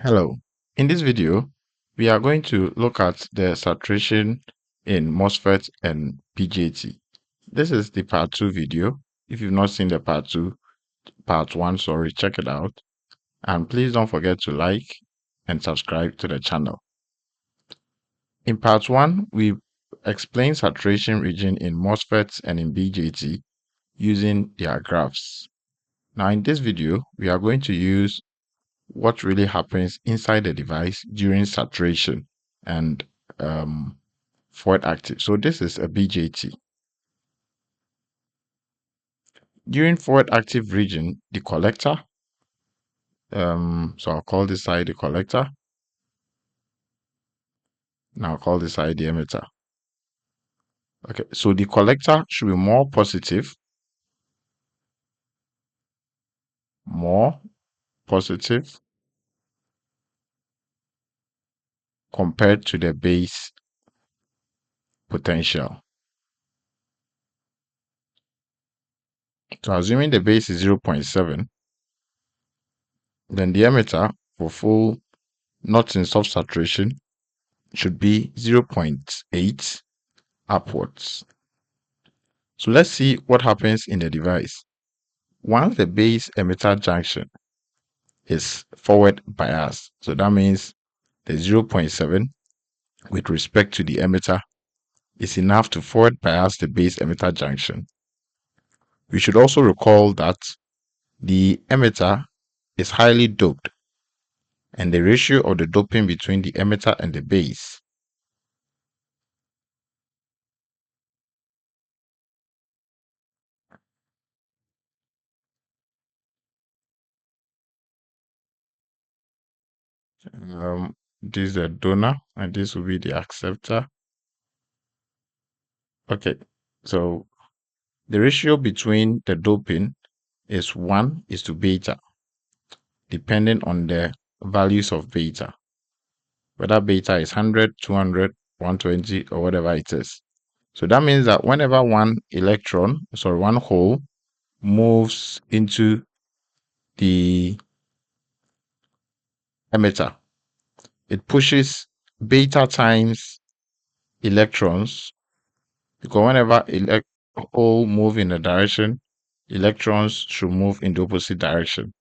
Hello. In this video, we are going to look at the saturation in MOSFET and BJT. This is the part 2 video. If you've not seen the part 1, sorry, check it out. And please don't forget to like and subscribe to the channel. In part 1, we explained saturation region in MOSFETs and in BJT using their graphs. Now in this video, we are going to use what really happens inside the device during saturation and forward active. So this is a BJT. During forward active region, the collector, so I'll call this side the collector. Now I'll call this side the emitter. Okay, so the collector should be more positive compared to the base potential. So assuming the base is 0.7, then the emitter for full, not in soft saturation, should be 0.8 upwards. So let's see what happens in the device. Once the base emitter junction is forward biased, so that means the 0.7 with respect to the emitter is enough to forward bias the base emitter junction. We should also recall that the emitter is highly doped, and the ratio of the doping between the emitter and the base this is the donor and this will be the acceptor. Okay, so the ratio between the doping is 1 to beta, depending on the values of beta, whether beta is 100, 200, 120, or whatever it is. So that means that whenever one hole moves into the emitter, it pushes beta times electrons, because whenever hole move in a direction, electrons should move in the opposite direction.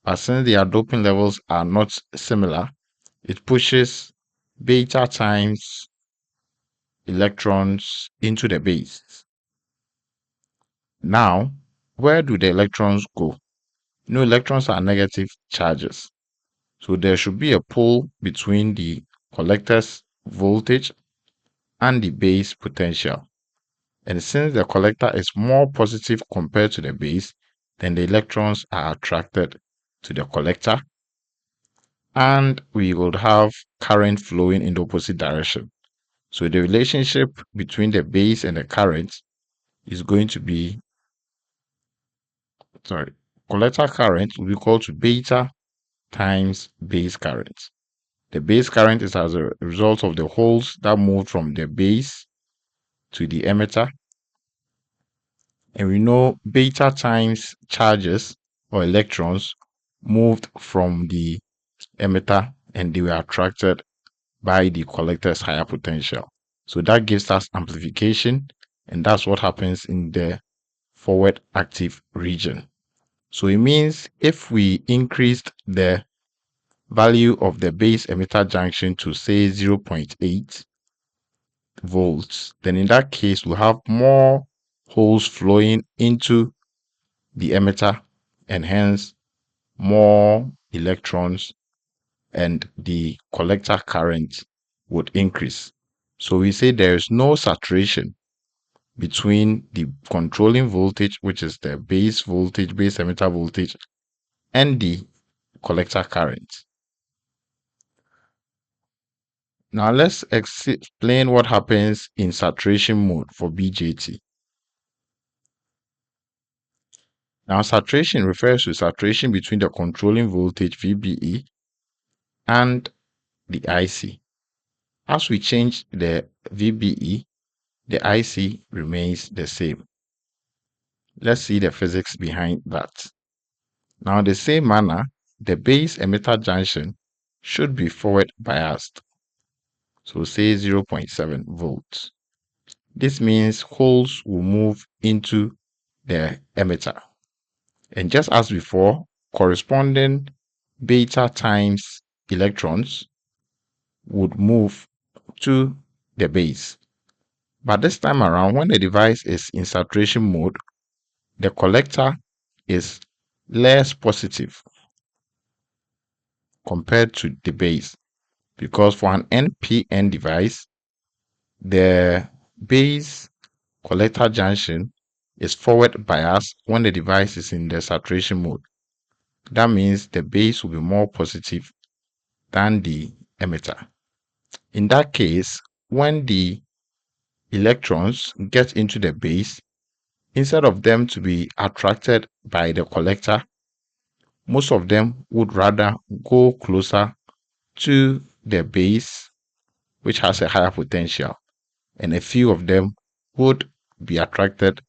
But since their doping levels are not similar, it pushes beta times electrons into the base. Now, where do the electrons go? No, electrons are negative charges. So there should be a pull between the collector's voltage and the base potential. And since the collector is more positive compared to the base, then the electrons are attracted to the collector, and we would have current flowing in the opposite direction. So the relationship between the base and the current is going to be, collector current will be equal to beta times base current. The base current is as a result of the holes that moved from the base to the emitter. And we know beta times charges or electrons moved from the emitter and they were attracted by the collector's higher potential. So that gives us amplification, and that's what happens in the forward active region. So it means if we increased the value of the base emitter junction to say 0.8 volts, then in that case we'll have more holes flowing into the emitter and hence more electrons, and the collector current would increase. So we say there is no saturation between the controlling voltage, which is the base voltage, base emitter voltage, and the collector current. Now let's explain what happens in saturation mode for BJT. Now saturation refers to saturation between the controlling voltage VBE and the IC. As we change the VBE, the IC remains the same. Let's see the physics behind that. Now, in the same manner, the base emitter junction should be forward biased. So say 0.7 volts. This means holes will move into the emitter. And just as before, corresponding beta times electrons would move to the base. But this time around, when the device is in saturation mode, the collector is less positive compared to the base, because for an NPN device, the base collector junction is forward biased when the device is in the saturation mode. That means the base will be more positive than the emitter. In that case, when the electrons get into the base, instead of them to be attracted by the collector, most of them would rather go closer to the base, which has a higher potential, and a few of them would be attracted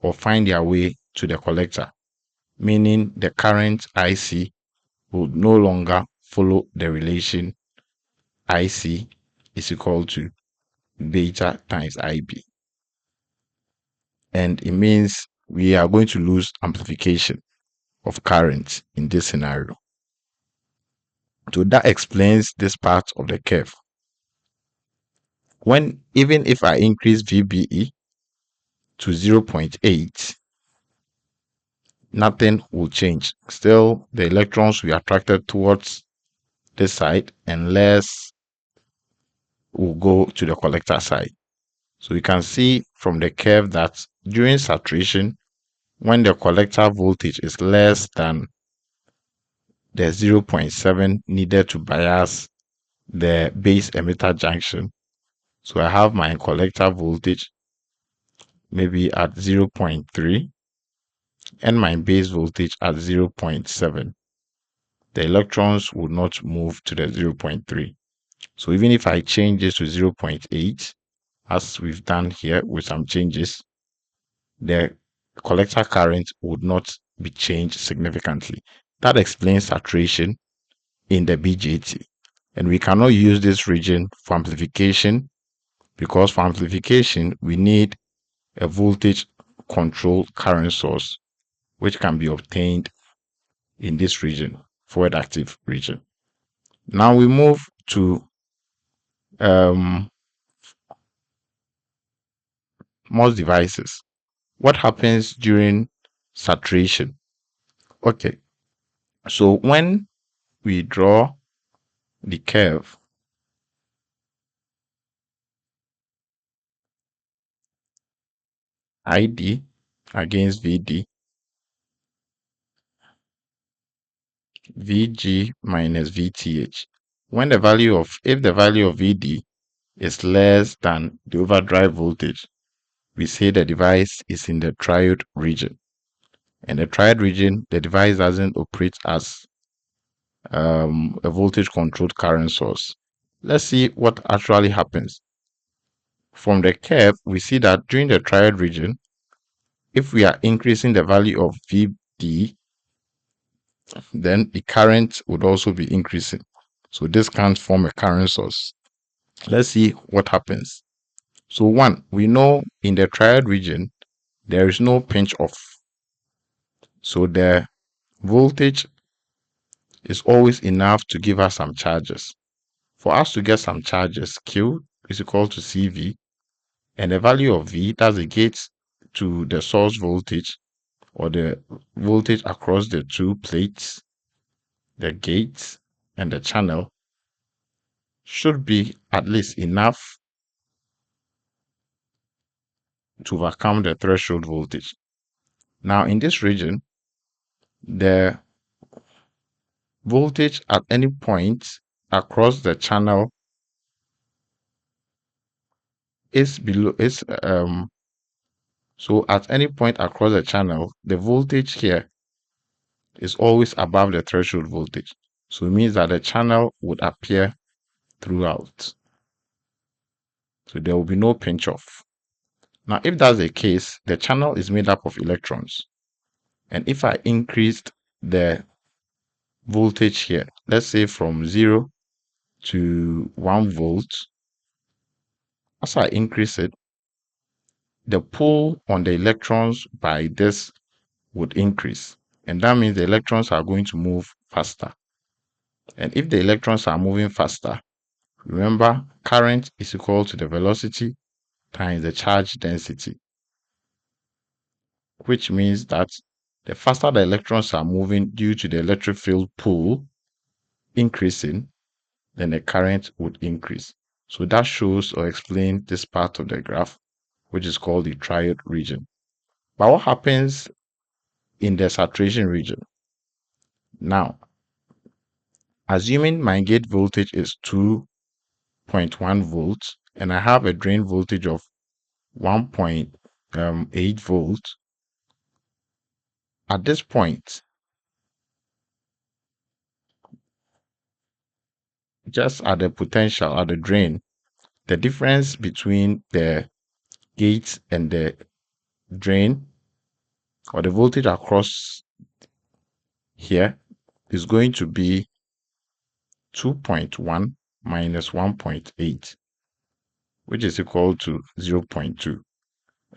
or find their way to the collector, meaning the current IC would no longer follow the relation IC is equal to beta times IB. And it means we are going to lose amplification of current in this scenario. So that explains this part of the curve. Even if I increase VBE to 0.8, nothing will change. Still, the electrons will be attracted towards this side and less will go to the collector side. So you can see from the curve that during saturation, when the collector voltage is less than the 0.7 needed to bias the base emitter junction, so I have my collector voltage maybe at 0.3 and my base voltage at 0.7, the electrons would not move to the 0.3. So even if I change this to 0.8, as we've done here with some changes, the collector current would not be changed significantly. That explains saturation in the BJT. And we cannot use this region for amplification, because for amplification, we need a voltage controlled current source, which can be obtained in this region, forward active region. Now we move to MOS devices. What happens during saturation? Okay, so when we draw the curve, ID against VD, VG minus VTH. If the value of VD is less than the overdrive voltage, we say the device is in the triode region. In the triode region, the device doesn't operate as a voltage controlled current source. Let's see what actually happens. From the curve, we see that during the triode region, if we are increasing the value of VD, then the current would also be increasing. So this can't form a current source. Let's see what happens. So one, we know in the triode region, there is no pinch off. So the voltage is always enough to give us some charges. For us to get some charges, Q is equal to CV, and the value of V, that's the gate to the source voltage, or the voltage across the two plates, the gate and the channel, should be at least enough to overcome the threshold voltage. Now in this region, the voltage at any point across the channel is so at any point across the channel, the voltage here is always above the threshold voltage. So it means that the channel would appear throughout. So there will be no pinch off. Now, if that's the case, the channel is made up of electrons. And if I increased the voltage here, let's say from 0 to 1 volt, as I increase it, the pull on the electrons by this would increase. And that means the electrons are going to move faster. And if the electrons are moving faster, remember, current is equal to the velocity times the charge density, which means that the faster the electrons are moving due to the electric field pull increasing, then the current would increase. So that shows or explains this part of the graph, which is called the triode region. But what happens in the saturation region? Now, assuming my gate voltage is 2.1 volts and I have a drain voltage of 1.8 volts, at this point, just at the potential, at the drain, the difference between the gate and the drain, or the voltage across here, is going to be 2.1 minus 1.8, which is equal to 0.2.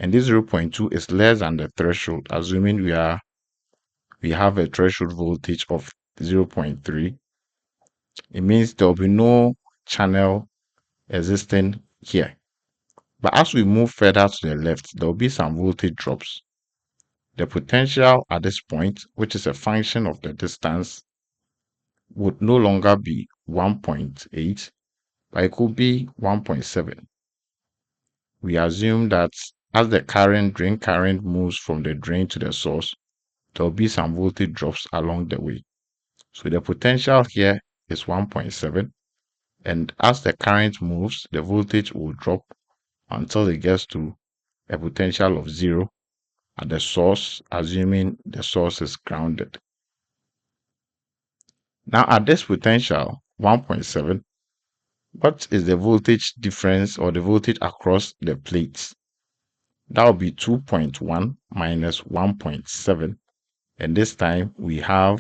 And this 0.2 is less than the threshold, assuming we have a threshold voltage of 0.3. It means there will be no channel existing here. But as we move further to the left, there will be some voltage drops. The potential at this point, which is a function of the distance, would no longer be 1.8, but it could be 1.7. We assume that as the drain current moves from the drain to the source, there will be some voltage drops along the way. So the potential here is 1.7, and as the current moves, the voltage will drop until it gets to a potential of 0 at the source, assuming the source is grounded. Now at this potential, 1.7, what is the voltage difference or the voltage across the plates? That will be 2.1 minus 1.7. And this time we have,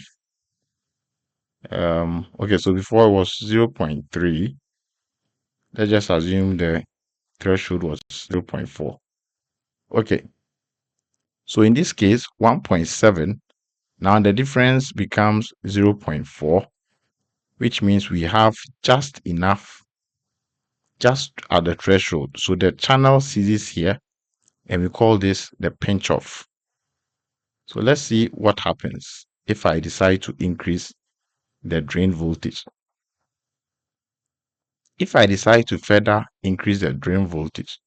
okay, so before it was 0.3. Let's just assume the threshold was 0.4. Okay, so in this case, 1.7, now the difference becomes 0.4, which means we have just enough, just at the threshold. So the channel ceases here, and we call this the pinch off. So let's see what happens if I decide to increase the drain voltage. If I decide to further increase the drain voltage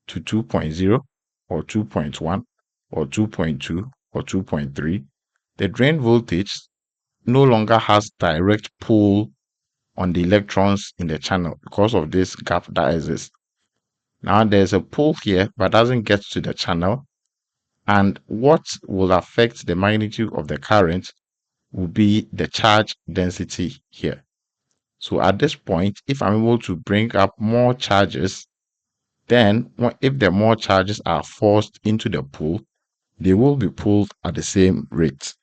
to 2.0 or 2.1 or 2.2 or 2.3, the drain voltage no longer has direct pull on the electrons in the channel because of this gap that exists. Now there's a pull here but doesn't get to the channel, and what will affect the magnitude of the current will be the charge density here. So at this point, if I'm able to bring up more charges, then if the more charges are forced into the pool, they will be pulled at the same rate.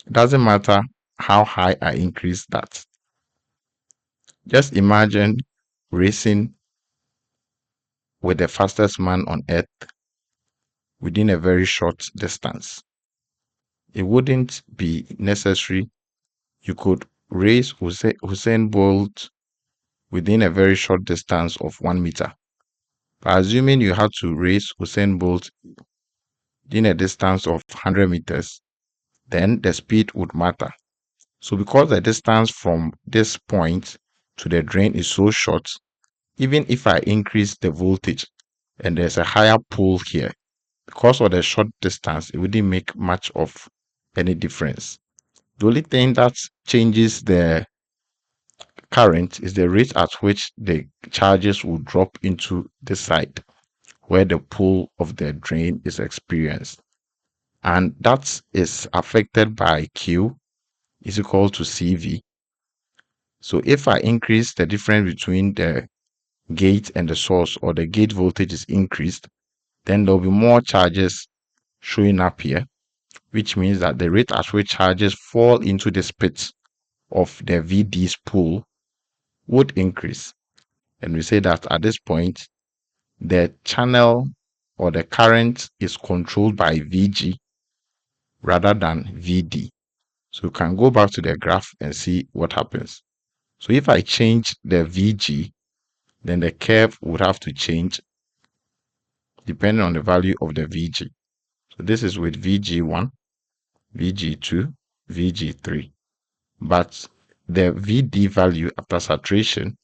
It doesn't matter how high I increase that. Just imagine racing with the fastest man on earth within a very short distance. It wouldn't be necessary. You could race Usain Bolt within a very short distance of 1 meter. But assuming you had to race Usain Bolt within a distance of 100 meters, then the speed would matter. So because the distance from this point to the drain is so short, even if I increase the voltage and there's a higher pull here, because of the short distance, it wouldn't make much of any difference. The only thing that changes the current is the rate at which the charges will drop into the side where the pull of the drain is experienced. And that is affected by Q is equal to CV. So if I increase the difference between the gate and the source, or the gate voltage is increased, then there will be more charges showing up here, which means that the rate at which charges fall into this pit of the VD's pool would increase. And we say that at this point, the channel or the current is controlled by VG rather than VD. So you can go back to the graph and see what happens. So if I change the VG, then the curve would have to change depending on the value of the VG. So this is with VG1, VG2, VG3. But the VD value after saturation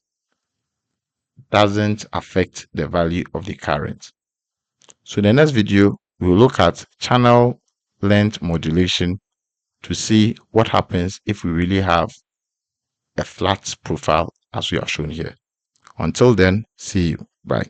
doesn't affect the value of the current. So in the next video, we'll look at channel length modulation to see what happens if we really have a flat profile as we are shown here. Until then, see you. Bye.